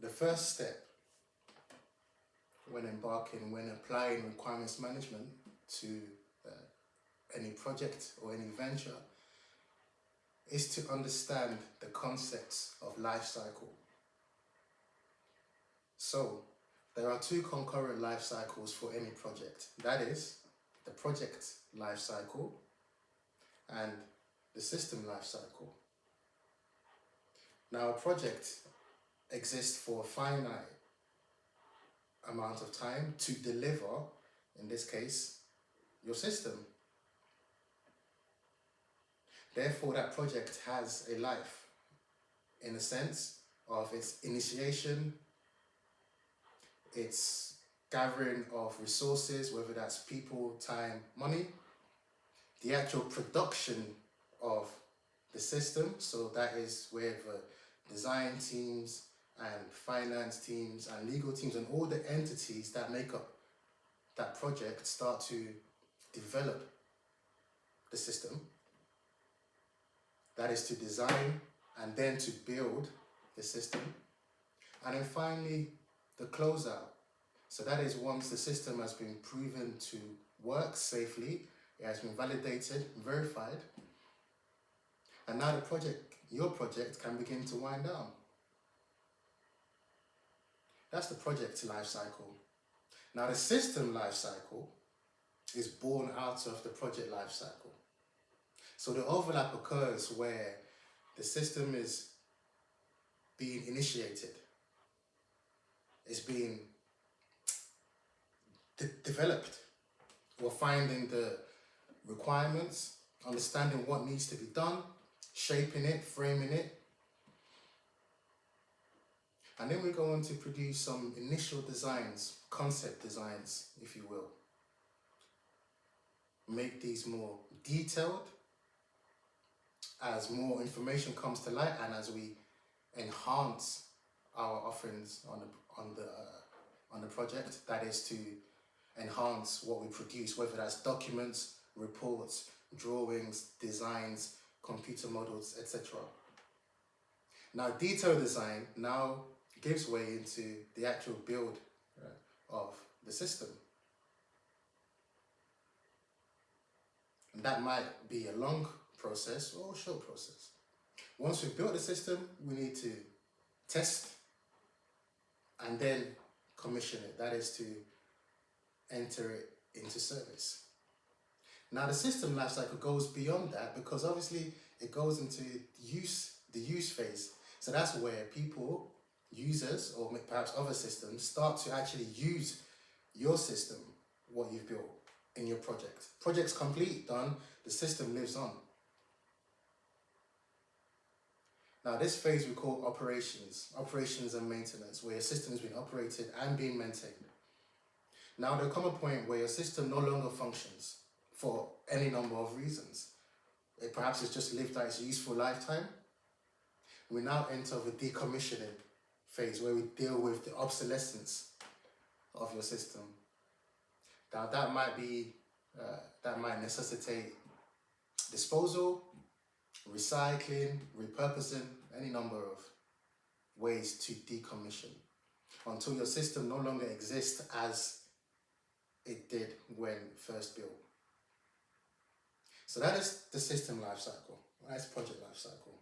the first step when applying requirements management to any project or any venture is to understand the concepts of life cycle. So, there are two concurrent life cycles for any project. That is the project life cycle and the system life cycle. Now, a project exists for a finite amount of time to deliver, in this case, your system. Therefore, that project has a life in a sense of its initiation, its gathering of resources, whether that's people, time, money, the actual production of the system, so that is where the design teams and finance teams and legal teams and all the entities that make up that project start to develop the system. That is to design and then to build the system. And then finally, the closeout. So that is once the system has been proven to work safely, it has been validated, verified, and now your project can begin to wind down. That's the project life cycle. Now the system life cycle is born out of the project life cycle. So the overlap occurs where the system is being initiated, is being developed. We're finding the requirements, understanding what needs to be done, shaping it, framing it. And then we go on to produce some initial designs, concept designs, if you will. Make these more detailed as more information comes to light and as we enhance our offerings on the project. That is to enhance what we produce, whether that's documents, reports, drawings, designs, computer models, etc. Now, detailed design now gives way into the actual build of the system. And that might be a long process or a short process. Once we've built the system, we need to test and then commission it. That is to enter it into service. Now the system lifecycle goes beyond that because obviously it goes into the use phase. So that's where people, users, or perhaps other systems start to actually use your system, what you've built in your project. Project's complete, done, the system lives on. Now this phase we call operations and maintenance, where your system has been operated and being maintained. Now there'll come a point where your system no longer functions for any number of reasons. Perhaps it's just lived out its useful lifetime. We now enter the decommissioning phase where we deal with the obsolescence of your system. Now that might necessitate disposal, recycling, repurposing, any number of ways to decommission until your system no longer exists as it did when first built. So that is the system life cycle. That's project life cycle.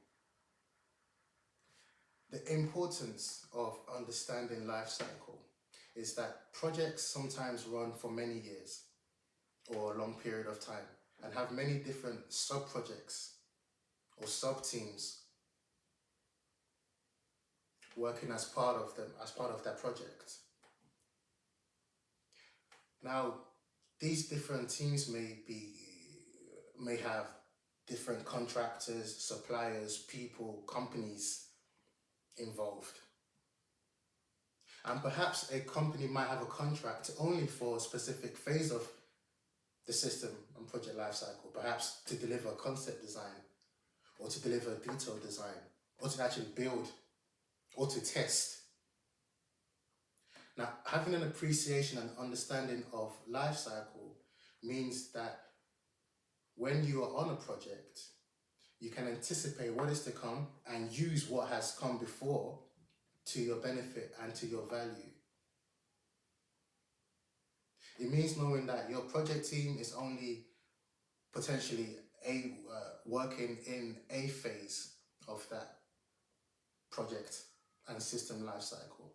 The importance of understanding life cycle is that projects sometimes run for many years or a long period of time and have many different sub-projects or sub-teams working as part of that project. Now, these different teams may have different contractors, suppliers, people, companies involved. And perhaps a company might have a contract only for a specific phase of the system and project lifecycle, perhaps to deliver concept design, or to deliver detailed design, or to actually build, or to test. Now, having an appreciation and understanding of life cycle means that when you are on a project, you can anticipate what is to come and use what has come before to your benefit and to your value. It means knowing that your project team is only potentially working in a phase of that project and system lifecycle.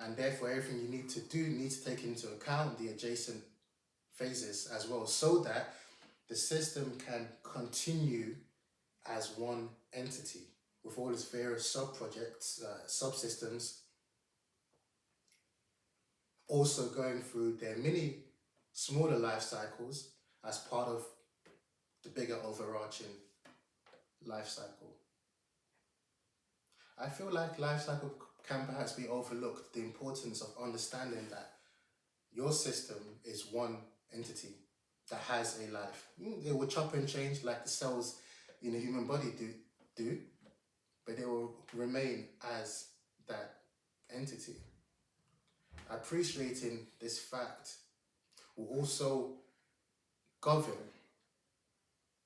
And therefore, everything you need to do needs to take into account the adjacent phases as well, so that the system can continue as one entity with all its various sub-projects, subsystems, also going through their many smaller life cycles as part of the bigger overarching life cycle. I feel like life cycle can perhaps be overlooked, the importance of understanding that your system is one entity that has a life. It will chop and change like the cells in a human body do, but it will remain as that entity. Appreciating this fact will also govern,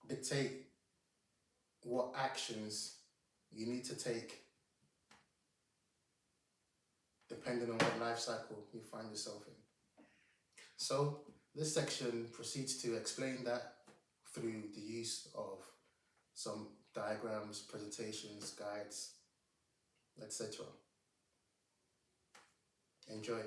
dictate what actions you need to take depending on what life cycle you find yourself in. So this section proceeds to explain that through the use of some diagrams, presentations, guides, etc. Enjoy.